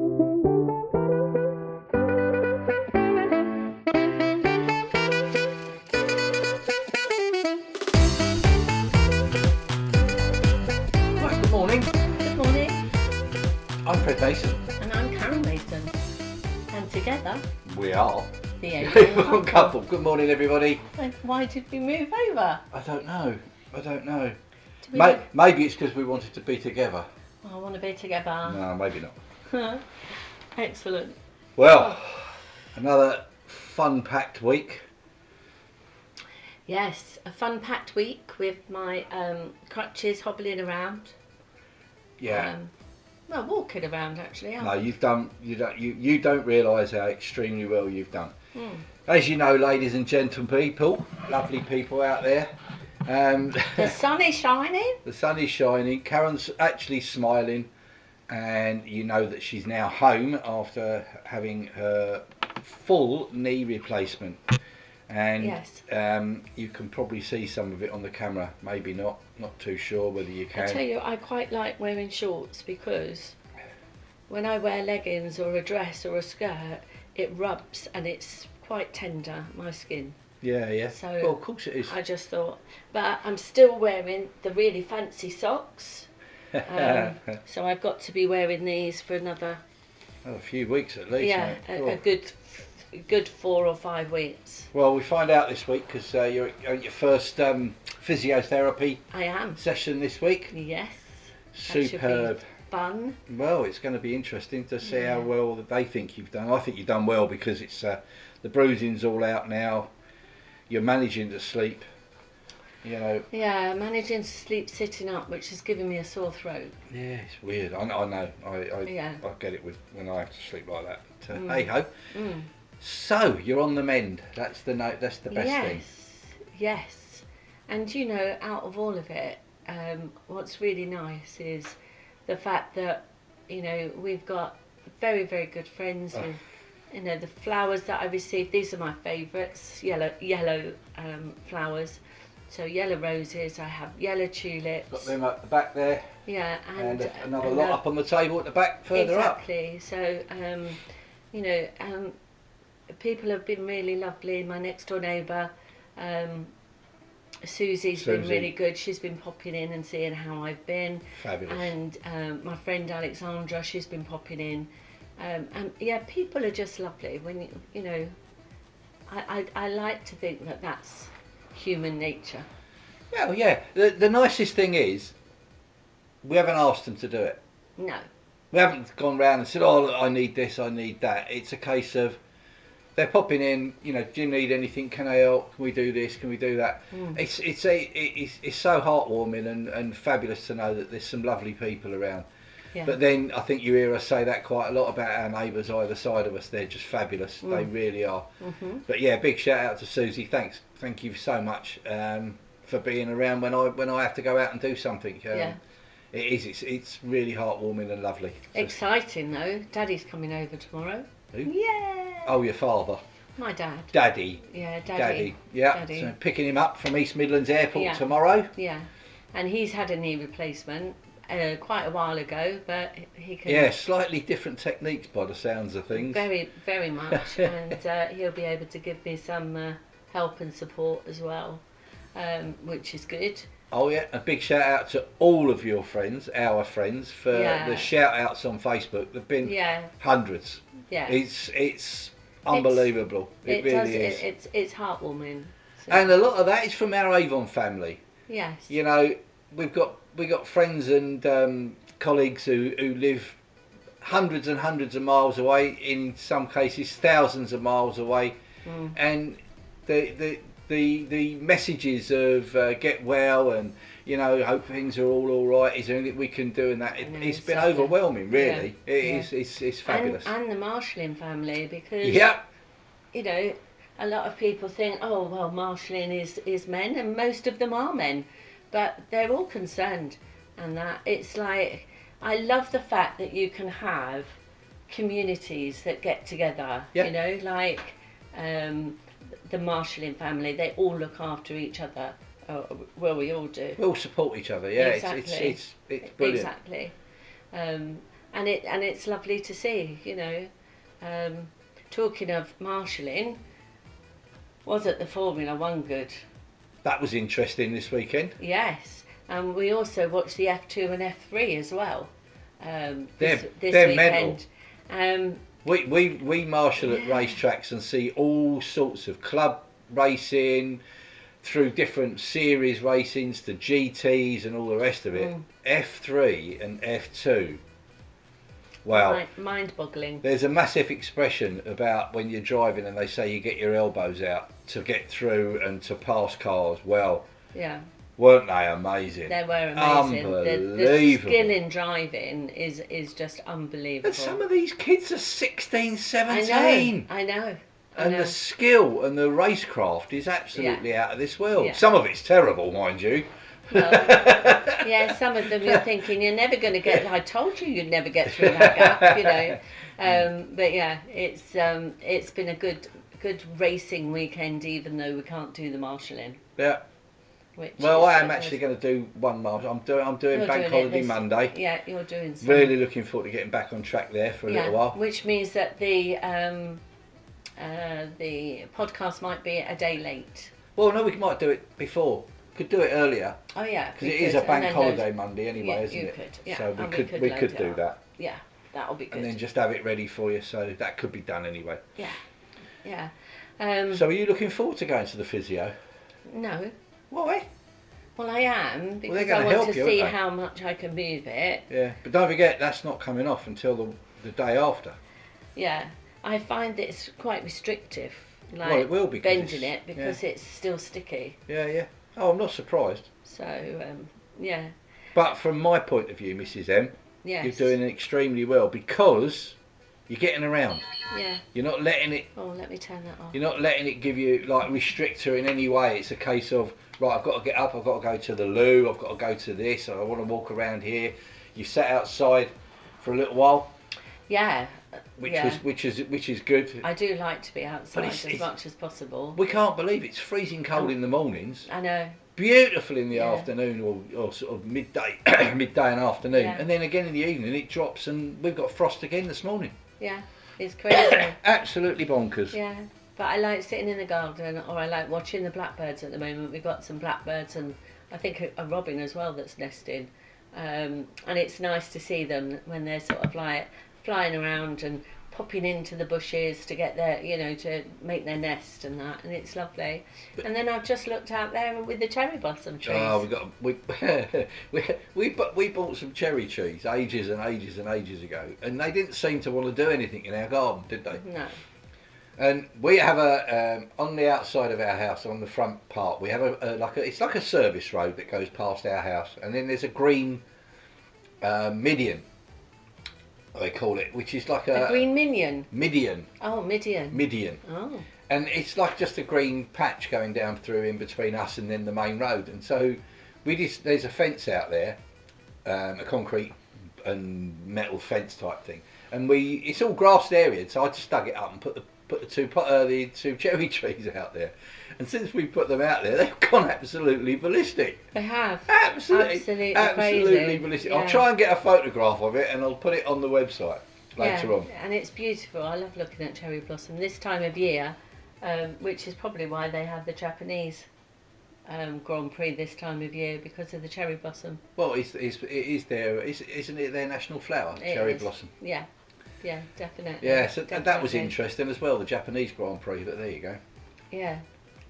Right, good morning. Good morning, I'm Fred Mason. and I'm Karen Mason. And together, We are the Avon Avon couple. Good morning, everybody. Why did we move over? I don't know. Do we Maybe it's because we wanted to be together. I want to be together. No, maybe not. Excellent. Well, another fun-packed week. Yes, a fun-packed week with my crutches hobbling around. Yeah. Well, walking around actually. No, you don't realise how extremely well you've done. Mm. As you know, ladies and gentlemen, lovely people out there. The sun is shining. The sun is shining. Karen's actually smiling, and you know that she's now home after having her full knee replacement. And Yes. You can probably see some of it on the camera. Maybe not too sure whether you can. I tell you, I quite like wearing shorts because when I wear leggings or a dress or a skirt, it rubs and it's quite tender, my skin. Yeah. So Well, of course it is. I just thought, but I'm still wearing the really fancy socks. So I've got to be wearing these for another, A few weeks at least. yeah, mate. a good 4 or 5 weeks. Well, we find out this week because you're at your first physiotherapy I am. session this week. Yes. That should be Superb. fun. Well, it's going to be interesting to see how well that they think you've done. I think you've done well because it's the bruising's all out now. You're managing to sleep. You know. Yeah, managing to sleep sitting up, which has given me a sore throat. Yeah, it's weird. I know. Yeah. I get it when I have to sleep like that. But hey ho. Mm. So you're on the mend. That's the note. That's the best thing. Yes. And you know, out of all of it, what's really nice is the fact that, you know, we've got very, very good friends with, you know, the flowers that I received. These are my favourites, yellow flowers. So yellow roses, I have yellow tulips. Got them at the back there. Yeah, And another lot up on the table at the back further exactly. So, you know, people have been really lovely. My next door neighbour, Susie's been really good. She's been popping in and seeing how I've been. Fabulous. And my friend Alexandra, she's been popping in. And yeah, people are just lovely. When you know, I like to think that that's human nature. Well, yeah. The nicest thing is, we haven't asked them to do it. No. We haven't gone round and said, "Oh, I need this, I need that." It's a case of they're popping in. You know, do you need anything? Can I help? Can we do this? Can we do that? Mm. It's so heartwarming and fabulous to know that there's some lovely people around. Yeah. But then I think you hear us say that quite a lot about our neighbours either side of us. They're just fabulous. They really are. Mm-hmm. But yeah, big shout out to Susie. Thank you so much for being around when I have to go out and do something. Yeah. It's really heartwarming and lovely. So, Exciting though. Daddy's coming over tomorrow. who? Yeah. Oh, your father. My dad. Daddy. Yeah, Daddy. Yeah. Daddy. So picking him up from East Midlands Airport Yeah. tomorrow. Yeah. And he's had a knee replacement quite a while ago, but he can. Yeah, slightly different techniques by the sounds of things. Very, very much. And he'll be able to give me some help and support as well, which is good. Oh yeah, a big shout out to all of your friends, our friends, for the shout outs on Facebook. There've been hundreds. Yeah. It's unbelievable. It really is. It's heartwarming. So. And a lot of that is from our Avon family. Yes. You know, we got friends and colleagues who live hundreds and hundreds of miles away, in some cases thousands of miles away, and the messages of get well and, you know, hope things are all right. Is there anything we can do? And that it's been overwhelming, really. It's fabulous. And the marshalling family, because you know, a lot of people think, oh well, marshalling is men, and most of them are men, but they're all concerned, and that it's like, I love the fact that you can have communities that get together. You know, like the marshalling family, they all look after each other. We all do. We all support each other. Yeah, exactly. it's brilliant. Exactly. and it's lovely to see. Talking of marshalling, was at the Formula One good? That was interesting this weekend. Yes, and we also watched the F2 and F3 as well. They're weekend. mental. We marshal at racetracks and see all sorts of club racing, through different series racings to GTs and all the rest of it. F3 and F2. Wow. Mind-boggling. There's a massive expression about when you're driving and they say you get your elbows out to get through and to pass cars. Well, yeah. Weren't they amazing? They were amazing. Unbelievable. The skill in driving is just unbelievable. And some of these kids are 16, 17. I know. And the skill and the racecraft is absolutely out of this world. Yeah. Some of it's terrible, mind you. Well, yeah, some of them you're thinking you're never going to get. I told you you'd never get through that gap, But yeah, it's been a good racing weekend, even though we can't do the marshalling. Yeah. Well, I am actually going to do one marshal. I'm doing Bank Holiday Monday. Yeah, you're doing some. Really looking forward to getting back on track there for a little while. Which means that the podcast might be a day late. Well, no, we might do it before. Could do it earlier. Oh yeah, because it is a bank holiday Monday anyway, isn't it? Could, yeah. So we could do that. Yeah, that'll be good. And then just have it ready for you, so that could be done anyway. Yeah. So are you looking forward to going to the physio? No. Why? Well, I am, because I want to see how much I can move it. Yeah, but don't forget that's not coming off until the day after. Yeah, I find that it's quite restrictive. Like, well, it will be bending it because it's still sticky. Yeah. Oh, I'm not surprised. So, yeah. But from my point of view, Mrs. M, yes. You're doing extremely well because you're getting around. Yeah. You're not letting it. Oh, let me turn that off. You're not letting it give you restrict her in any way. It's a case of right. I've got to get up. I've got to go to the loo. I've got to go to this. I want to walk around here. You sat outside for a little while. Yeah. Which is good. I do like to be outside as much as possible. We can't believe it's freezing cold in the mornings. I know. Beautiful in the afternoon or sort of midday and afternoon, and then again in the evening it drops, and we've got frost again this morning. Yeah, it's crazy. Absolutely bonkers. Yeah, but I like sitting in the garden, or I like watching the blackbirds at the moment. We've got some blackbirds and I think a robin as well that's nesting, and it's nice to see them when they're sort of like flying around and popping into the bushes to get their, to make their nest and that, and it's lovely. And then I've just looked out there with the cherry blossom trees. Oh, we bought some cherry trees ages and ages and ages ago, and they didn't seem to want to do anything in our garden, did they? No. And we have on the outside of our house, on the front part, we have it's like a service road that goes past our house, and then there's a green median. They call it, which is like a green minion. Midian. Oh, Midian. Midian. Oh. And it's like just a green patch going down through in between us and then the main road. And so there's a fence out there, a concrete and metal fence type thing. And it's all grassed area, so I just dug it up and put the two cherry trees out there. And since we put them out there, they've gone absolutely ballistic. They have. Absolutely ballistic. Yeah. I'll try and get a photograph of it and I'll put it on the website later on. And it's beautiful. I love looking at cherry blossom this time of year, which is probably why they have the Japanese Grand Prix this time of year, because of the cherry blossom. Well, isn't it their national flower, cherry blossom? Yeah. Yeah, definitely. Yeah, so that was interesting as well, the Japanese Grand Prix, but there you go. Yeah,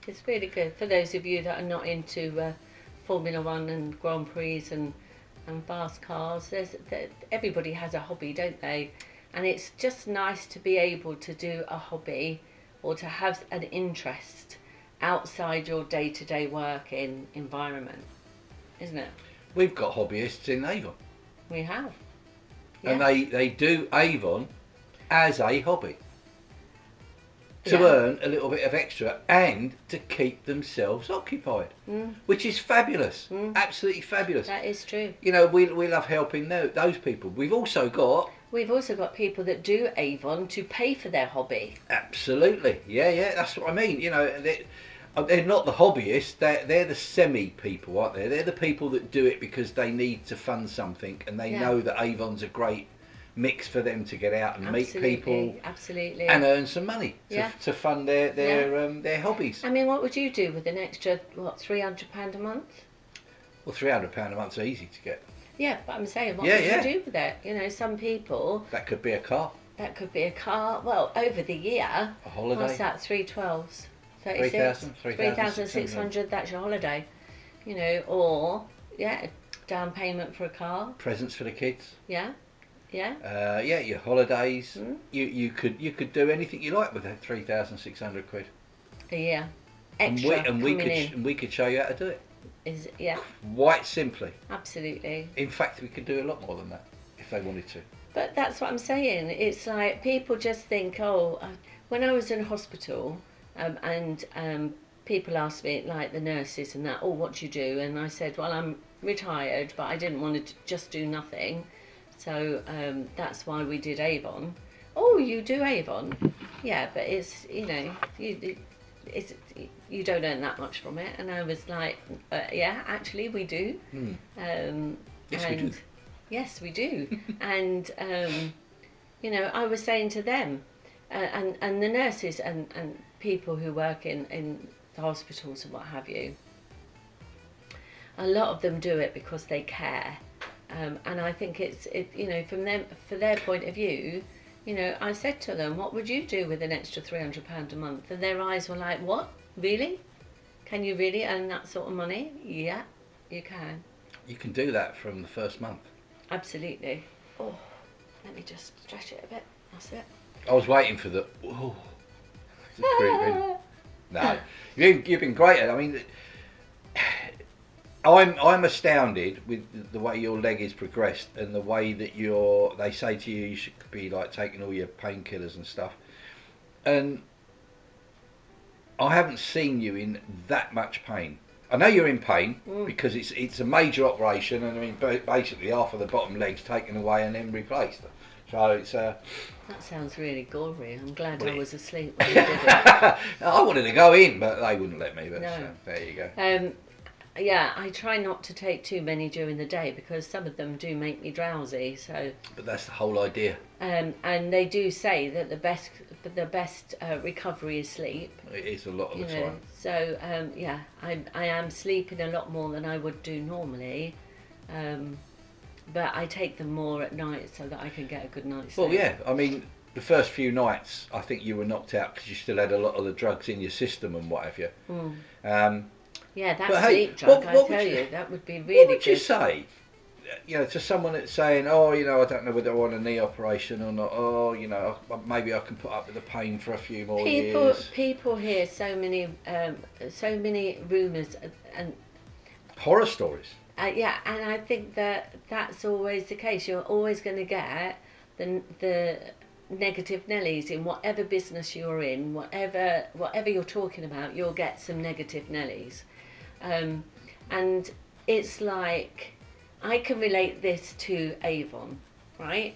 it's really good. For those of you that are not into Formula One and Grand Prix and fast cars, everybody has a hobby, don't they? And it's just nice to be able to do a hobby or to have an interest outside your day-to-day working environment, isn't it? We've got hobbyists in Avon. We have. Yeah. And they do Avon as a hobby to earn a little bit of extra and to keep themselves occupied, which is fabulous, absolutely fabulous. That is true. We love helping those people. We've also got people that do Avon to pay for their hobby. Absolutely, yeah, that's what I mean. They're not the hobbyists, they're the semi-people, aren't they? They're the people that do it because they need to fund something and they know that Avon's a great mix for them to get out and meet people, absolutely, and earn some money to fund their hobbies. I mean, what would you do with an extra £300 a month? Well, £300 a month's easy to get. Yeah, but I'm saying, what would you do with it? You know, some people. That could be a car. That could be a car. Well, over the year. A holiday. What's that? 312s. 3,600. That's your holiday. You know, or down payment for a car. Presents for the kids. Yeah. Your holidays. You could do anything you like with that £3,600 a year. Extra and we could show you how to do it. Quite simply. Absolutely. In fact, we could do a lot more than that if they wanted to. But that's what I'm saying. It's like people just think, when I was in hospital, and people asked me, like the nurses and that, what do you do? And I said, well, I'm retired, but I didn't want to just do nothing. So that's why we did Avon. Oh, you do Avon? Yeah, but it's, you know, you don't earn that much from it. And I was like, actually we do. Yes, we do. Yes, we do. And, you know, I was saying to them, and the nurses and people who work in the hospitals and what have you, a lot of them do it because they care. And I think it's you know, for their point of view, you know, I said to them, what would you do with an extra £300 a month? And their eyes were like, what? Really? Can you really earn that sort of money? Yeah, you can. You can do that from the first month. Absolutely. Oh, let me just stretch it a bit. That's it. I was waiting for the. Oh, no, you've been great. I mean, I'm astounded with the way your leg is progressed and the way that they say to you should be like taking all your painkillers and stuff. And I haven't seen you in that much pain. I know you're in pain because it's a major operation, and I mean basically half of the bottom leg's taken away and then replaced. So it's that sounds really gory. I'm glad I was asleep when you did it. I wanted to go in, but they wouldn't let me. But no. There you go. Yeah, I try not to take too many during the day because some of them do make me drowsy. So. But that's the whole idea. And they do say that the best recovery is sleep. It is a lot of the time. So I am sleeping a lot more than I would do normally, but I take them more at night so that I can get a good night's sleep. Well, yeah, I mean the first few nights I think you were knocked out because you still had a lot of the drugs in your system and what have you. Yeah, that sleep drug, I tell you, that would be really What would you say, you know, to someone that's saying, you know, I don't know whether I want a knee operation or not, you know, maybe I can put up with the pain for a few more years. People hear so many rumours and horror stories. And I think that's always the case. You're always going to get the negative Nellies in whatever business you're in, whatever you're talking about, you'll get some negative Nellies. And it's like, I can relate this to Avon, right?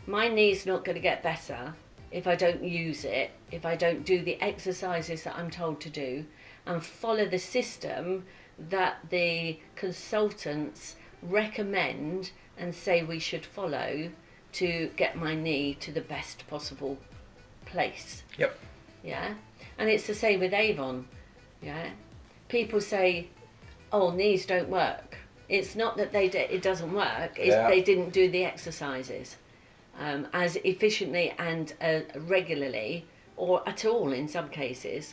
My knee's not going to get better if I don't use it, if I don't do the exercises that I'm told to do and follow the system that the consultants recommend and say we should follow to get my knee to the best possible place. Yep. Yeah. And it's the same with Avon. Yeah. People say, knees don't work. It's not that it doesn't work, it's they didn't do the exercises as efficiently and regularly, or at all in some cases.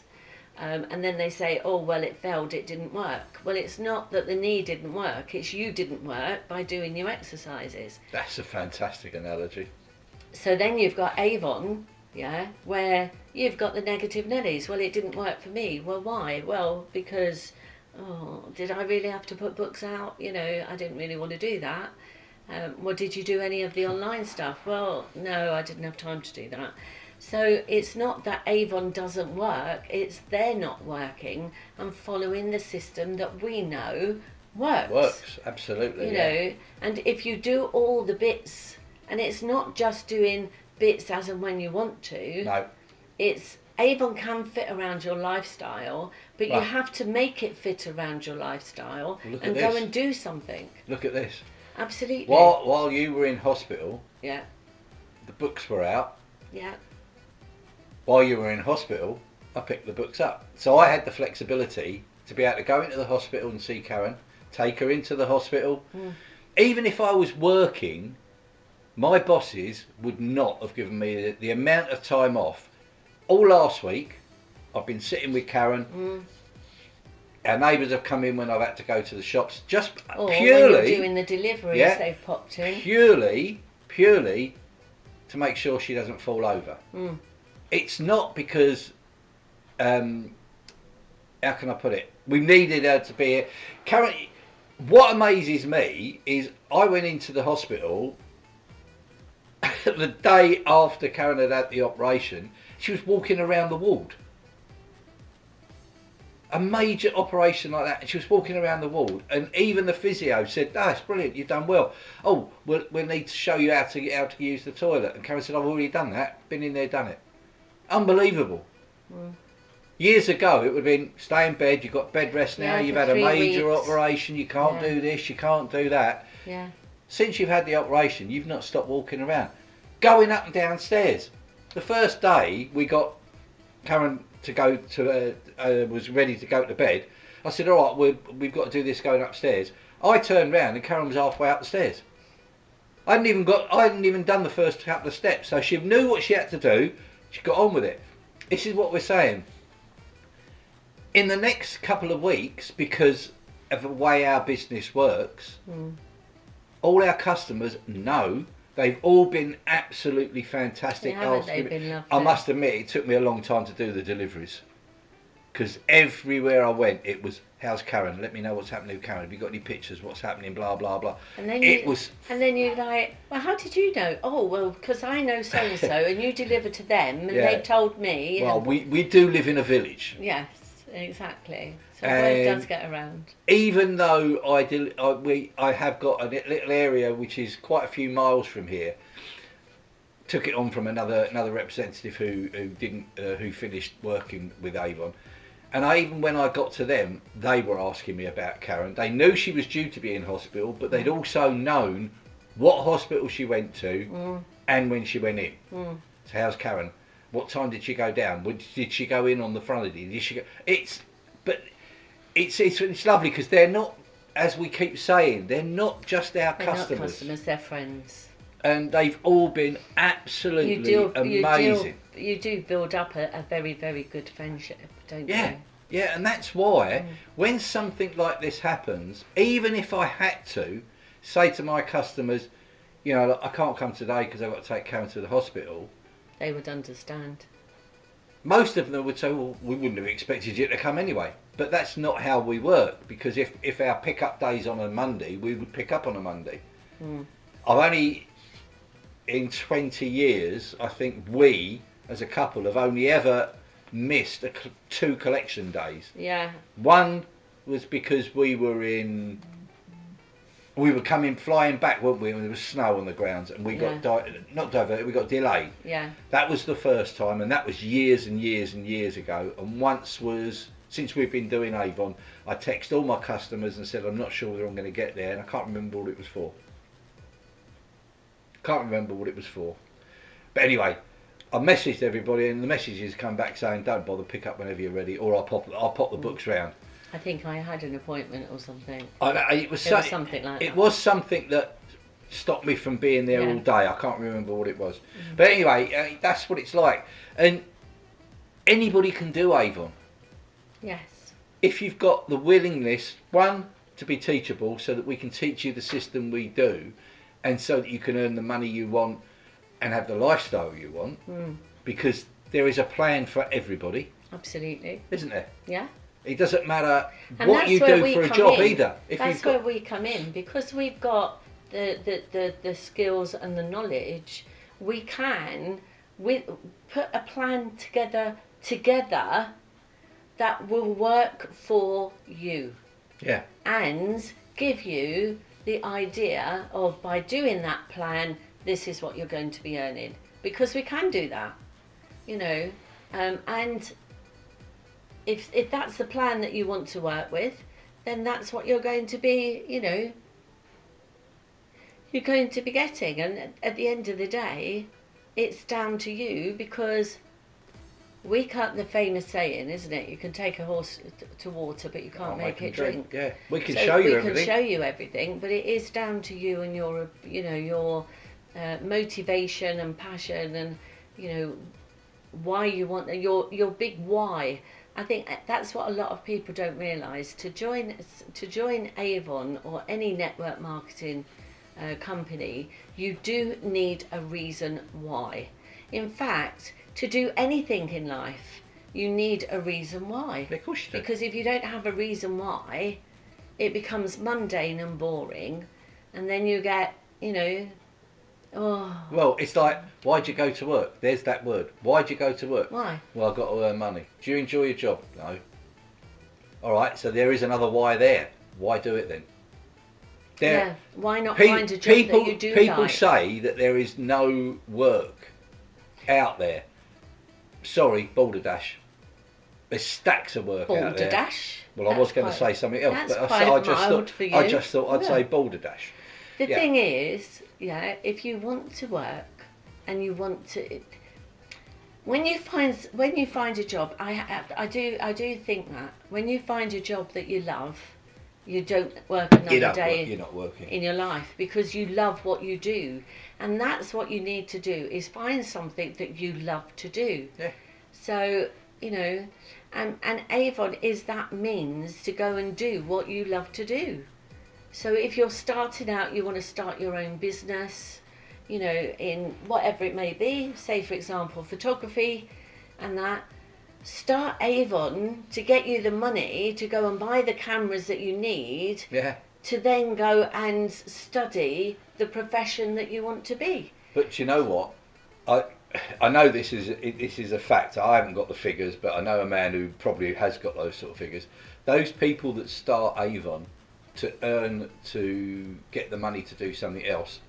And then they say, it failed, it didn't work. Well, it's not that the knee didn't work, it's you didn't work by doing your exercises. That's a fantastic analogy. So then you've got Avon, where you've got the negative Nellies. Well, it didn't work for me. Well, why? Well, because, did I really have to put books out? You know, I didn't really want to do that. Well, did you do any of the online stuff? Well, no, I didn't have time to do that. So it's not that Avon doesn't work, it's they're not working and following the system that we know works. Works, absolutely. You know, and if you do all the bits, and it's not just doing bits as and when you want to. No. It's Avon can fit around your lifestyle, but you have to make it fit around your lifestyle and go and do something. Look at this. Absolutely. While you were in hospital, the books were out. Yeah. While you were in hospital, I picked the books up. So I had the flexibility to be able to go into the hospital and see Karen, take her into the hospital. Even if I was working, my bosses would not have given me the amount of time off. All last week, I've been sitting with Karen. Our neighbours have come in when I've had to go to the shops, just purely when you're doing the deliveries, they've popped in. Purely to make sure she doesn't fall over. It's not because, how can I put it? We needed her to be here. Karen, what amazes me is I went into the hospital the day after Karen had had the operation. She was walking around the ward. A major operation like that, and she was walking around the ward, and even the physio said, "It's brilliant, you've done well. Oh, we'll need to show you how to use the toilet." And Karen said, "I've already done that. Been in there, done it." Unbelievable. Years ago, it would have been stay in bed. You've got bed rest now. You've had a major operation. You can't do this. You can't do that. Yeah. Since you've had the operation, you've not stopped walking around, going up and down stairs. The first day we got Karen to go to was ready to go to bed. I said, "All right, we've got to do this going upstairs." I turned round and Karen was halfway up the stairs. I hadn't even done the first couple of steps, so she knew what she had to do. She got on with it. This is what we're saying. In the next couple of weeks, because of the way our business works, all our customers know. They've all been absolutely fantastic. I must admit, it took me a long time to do the deliveries, because everywhere I went, it was, "How's Karen? Let me know what's happening with Karen. Have you got any pictures? What's happening? Blah blah blah." And then you're like, "Well, how did you know?" "Oh, well, because I know so and so, and you deliver to them, and they've told me." Well, we do live in a village. Yes, exactly. So word does get around. Even though I have got a little area which is quite a few miles from here. Took it on from another representative who finished working with Avon, and even when I got to them, they were asking me about Karen. They knew she was due to be in hospital, but they'd also known what hospital she went to and when she went in. So how's Karen? What time did she go down? Did she go in on the front of it? Did she go? It's lovely because they're not, as we keep saying, they're not just our customers. They're not customers, they're friends. And they've all been absolutely amazing. You do build up a very, very good friendship, don't you? Yeah, and that's why when something like this happens, even if I had to say to my customers, "Look, I can't come today because I've got to take Karen to the hospital," they would understand. Most of them would say, "Well, we wouldn't have expected you to come anyway." But that's not how we work, because if our pick-up day's on a Monday, we would pick up on a Monday. I've only, in 20 years, I think we, as a couple, have only ever missed 2 collection days. Yeah. One was because we were flying back, weren't we? And there was snow on the grounds, and we got not diverted, we got delayed. Yeah. That was the first time, and that was years and years and years ago. And once was, since we've been doing Avon, I texted all my customers and said, "I'm not sure whether I'm going to get there," and I can't remember what it was for. But anyway, I messaged everybody, and the messages come back saying, "Don't bother, pick up whenever you're ready, or I'll pop the books round." I think I had an appointment or something. It was something like that. It was something that stopped me from being there all day. I can't remember what it was. But anyway, that's what it's like. And anybody can do Avon. Yes. If you've got the willingness, one, to be teachable so that we can teach you the system we do, and so that you can earn the money you want and have the lifestyle you want, because there is a plan for everybody. Absolutely. Isn't there? Yeah. It doesn't matter what you do for a job either. That's where we come in, because we've got the skills and the knowledge. We can put a plan together that will work for you. Yeah. And give you the idea of, by doing that plan, this is what you're going to be earning. Because we can do that, and if that's the plan that you want to work with, then that's what you're going to be, you're going to be getting. And at the end of the day, it's down to you, because the famous saying, isn't it? You can take a horse to water, but you can't make it drink. Yeah, we can show you everything. We can show you everything, but it is down to you and your, your motivation and passion, and why you want your big why. I think that's what a lot of people don't realise. To join Avon or any network marketing company, you do need a reason why. In fact, to do anything in life, you need a reason why. Of course you do. Because if you don't have a reason why, it becomes mundane and boring, and then you get, oh. Well, it's like, why'd you go to work? There's that word. Why'd you go to work? Why? Well, I've got to earn money. Do you enjoy your job? No. All right, so there is another why there. Why do it then? Why not find a job that you do like? People say that there is no work out there. Sorry, balderdash. There's stacks of work out there. Balderdash? Well, I was going to say something else, but I just thought I'd say balderdash. The thing is, if you want to work and you want to, when you find a job, I do think that when you find a job that you love, you don't work another day you're not working in your life, because you love what you do, and that's what you need to do, is find something that you love to do. Yeah. So and Avon is that means to go and do what you love to do. So if you're starting out, you want to start your own business, in whatever it may be, say for example photography, and that, start Avon to get you the money to go and buy the cameras that you need, to then go and study the profession that you want to be. But you know what? I know this is a fact. I haven't got the figures, but I know a man who probably has got those sort of figures. Those people that start Avon to get the money to do something else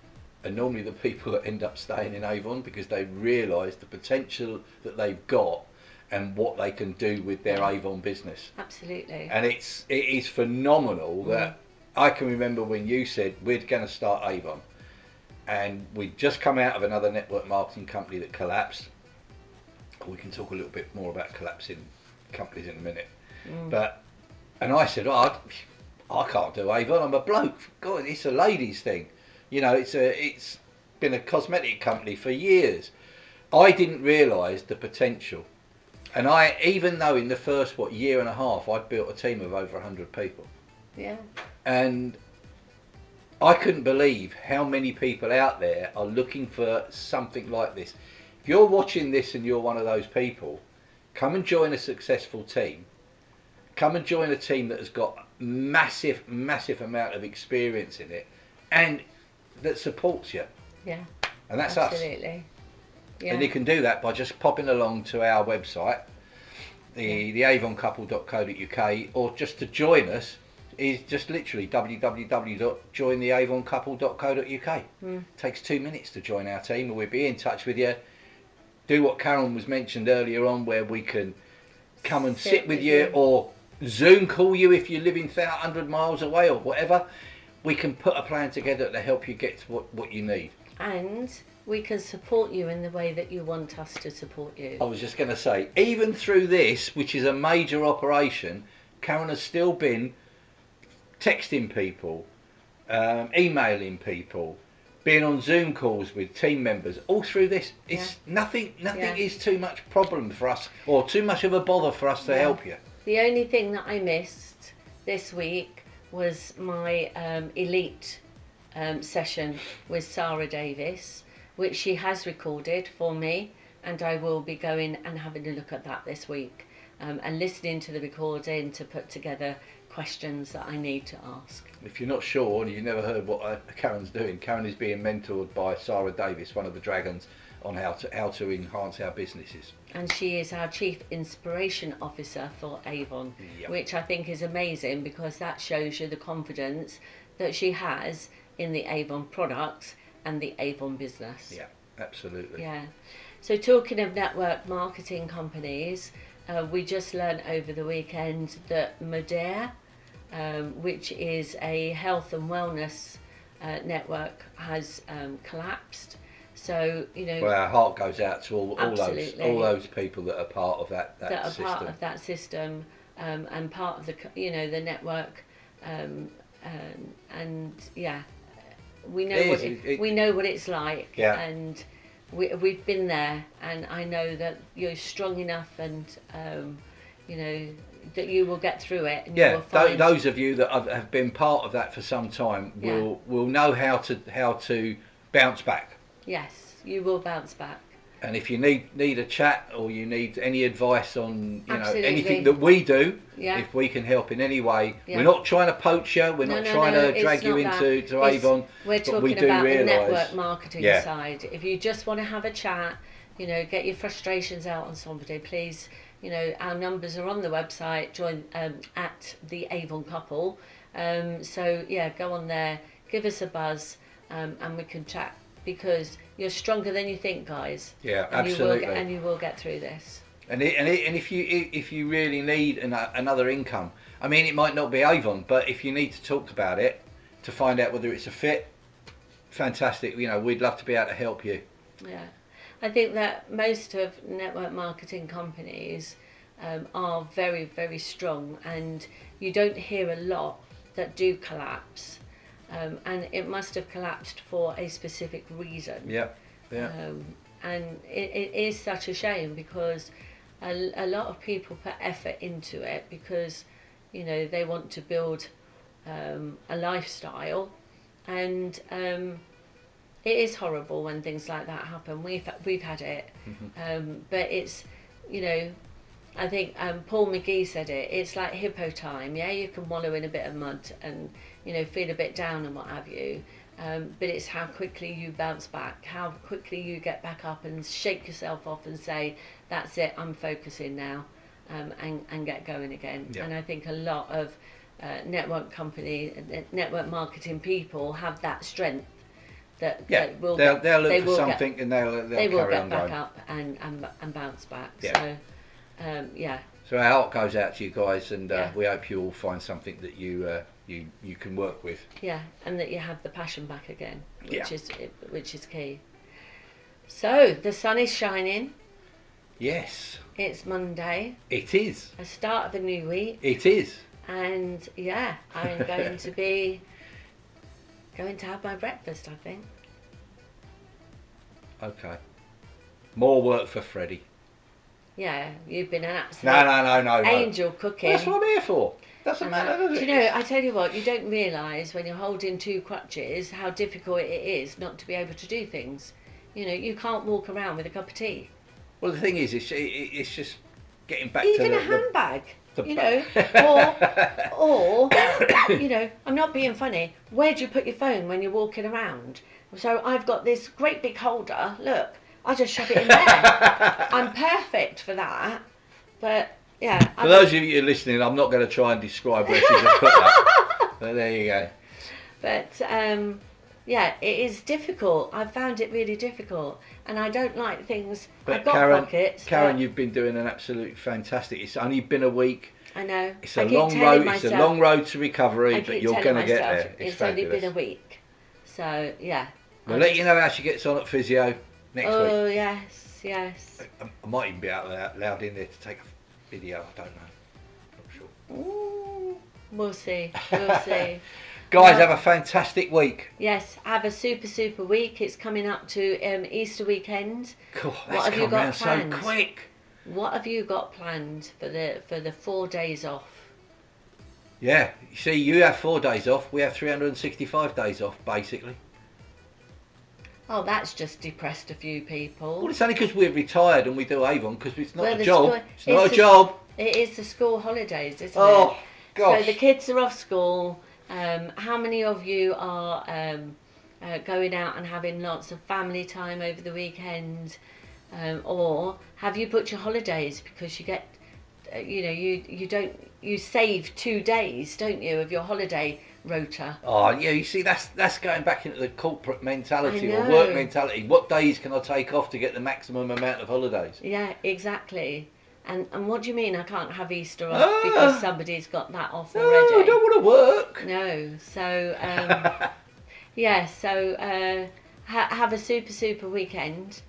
are normally the people that end up staying in Avon, because they realise the potential that they've got and what they can do with their Avon business. Absolutely. And it is phenomenal that I can remember when you said we're going to start Avon, and we'd just come out of another network marketing company that collapsed. We can talk a little bit more about collapsing companies in a minute. And I said, I can't do Avon, I'm a bloke. God, it's a ladies thing. It's been a cosmetic company for years. I didn't realise the potential. And even though in the first year and a half I'd built a team of over 100 people. Yeah. And I couldn't believe how many people out there are looking for something like this. If you're watching this and you're one of those people, come and join a successful team. Come and join a team that has got massive amount of experience in it, and that supports you. Yeah. And that's absolutely. us. Yeah. And you can do that by just popping along to our website, the theavoncouple.co.uk, or just to join us is just literally www.jointheavoncouple.co.uk. Takes 2 minutes to join our team, and we'll be in touch with you. Do what Karen was mentioned earlier on, where we can come and sit with you, or Zoom call you if you're living 100 miles away or whatever. We can put a plan together to help you get to what you need. And we can support you in the way that you want us to support you. I was just going to say, even through this, which is a major operation, Karen has still been texting people, emailing people, being on Zoom calls with team members, all through this. It's nothing is too much problem for us, or too much of a bother for us to help you. The only thing that I missed this week was my elite session with Sarah Davis, which she has recorded for me, and I will be going and having a look at that this week, and listening to the recording to put together questions that I need to ask. If you're not sure and you've never heard what Karen's doing, Karen is being mentored by Sarah Davis, one of the dragons, on how to enhance our businesses. And she is our Chief Inspiration Officer for Avon, which I think is amazing, because that shows you the confidence that she has in the Avon products and the Avon business. Yeah, absolutely. Yeah. So talking of network marketing companies, we just learned over the weekend that Modere, which is a health and wellness network, has collapsed. So, well, our heart goes out to all those people that are part of that system. Part of that system, and part of the the network, and yeah, we know what it's like, and we've been there, and I know that you're strong enough, and that you will get through it. And you will find... those of you that have been part of that for some time will know how to bounce back. Yes, you will bounce back. And if you need a chat, or you need any advice on anything that we do, if we can help in any way, we're not trying to poach you. We're not trying to drag you into Avon. We're talking about the network marketing side. If you just want to have a chat, get your frustrations out on somebody, please. Our numbers are on the website. Join at the Avon Couple. So go on there, give us a buzz, and we can chat. Because you're stronger than you think, guys. Yeah, absolutely. And you will get through this. And if you really need another income, I mean, it might not be Avon, but if you need to talk about it to find out whether it's a fit, fantastic. We'd love to be able to help you. Yeah, I think that most of network marketing companies are very, very strong, and you don't hear a lot that do collapse. And it must have collapsed for a specific reason. Yeah. And it is such a shame, because a lot of people put effort into it because they want to build a lifestyle, and it is horrible when things like that happen. We've had it, but it's I think Paul McGee said it. It's like hippo time. Yeah, you can wallow in a bit of mud and feel a bit down and what have you. But it's how quickly you bounce back, how quickly you get back up and shake yourself off and say, "That's it. I'm focusing now," and get going again. Yeah. And I think a lot of network marketing people have that strength. They'll look for something, and they will get back up and bounce back. Yeah. So, So our heart goes out to you guys, and we hope you all find something that you can work with. Yeah, and that you have the passion back again, which is key. So the sun is shining. Yes. It's Monday. It is. A start of a new week. It is. And I'm going to have my breakfast, I think. Okay. More work for Freddie. Yeah, you've been an absolute no. angel cooking. That's what I'm here for. Doesn't matter, does it? Do you know, I tell you what, you don't realise when you're holding two crutches how difficult it is not to be able to do things. You can't walk around with a cup of tea. Well, the thing is, it's just getting back even to a handbag. Or I'm not being funny. Where do you put your phone when you're walking around? So I've got this great big holder. Look, I just shove it in there. I'm perfect for that. But for those of you listening, I'm not going to try and describe where she's put that. But there you go. But it is difficult. I've found it really difficult, and I don't like things. But I've got pockets. Karen, you've been doing an absolutely fantastic. It's only been a week. I know. It's a long road. It's a long road to recovery, but you're going to get there. It's only been a week, so yeah. We'll let you know how she gets on at Physio next week. Oh yes. I might even be allowed in there to take a video. I don't know. Not sure. Ooh, we'll see. Guys, have a fantastic week. Yes, have a super week. It's coming up to Easter weekend. Cool. What have you got planned? So quick. What have you got planned for the 4 days off? Yeah, you see, you have 4 days off. We have 365 days off, basically. Oh, that's just depressed a few people. Well, it's only because we're retired and we do Avon, because it's not a job. It's not a job. It is the school holidays, isn't it? Oh, gosh. So the kids are off school. How many of you are going out and having lots of family time over the weekend? Or have you booked your holidays because you get, you save 2 days, don't you, of your holiday rota? Oh yeah, you see, that's going back into the corporate mentality or work mentality. What days can I take off to get the maximum amount of holidays? Yeah, exactly. And what do you mean I can't have Easter off because somebody's got that off already? No, I don't want to work. No, so have a super weekend,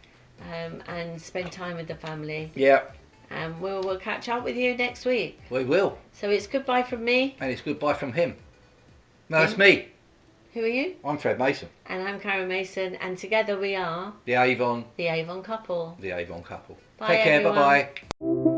and spend time with the family. Yeah. And we'll catch up with you next week. We will. So it's goodbye from me. And it's goodbye from him. No, it's me. Who are you? I'm Fred Mason. And I'm Karen Mason, and together we are The Avon. the Avon couple. The Avon couple. Bye, Take care. everyone. Bye bye.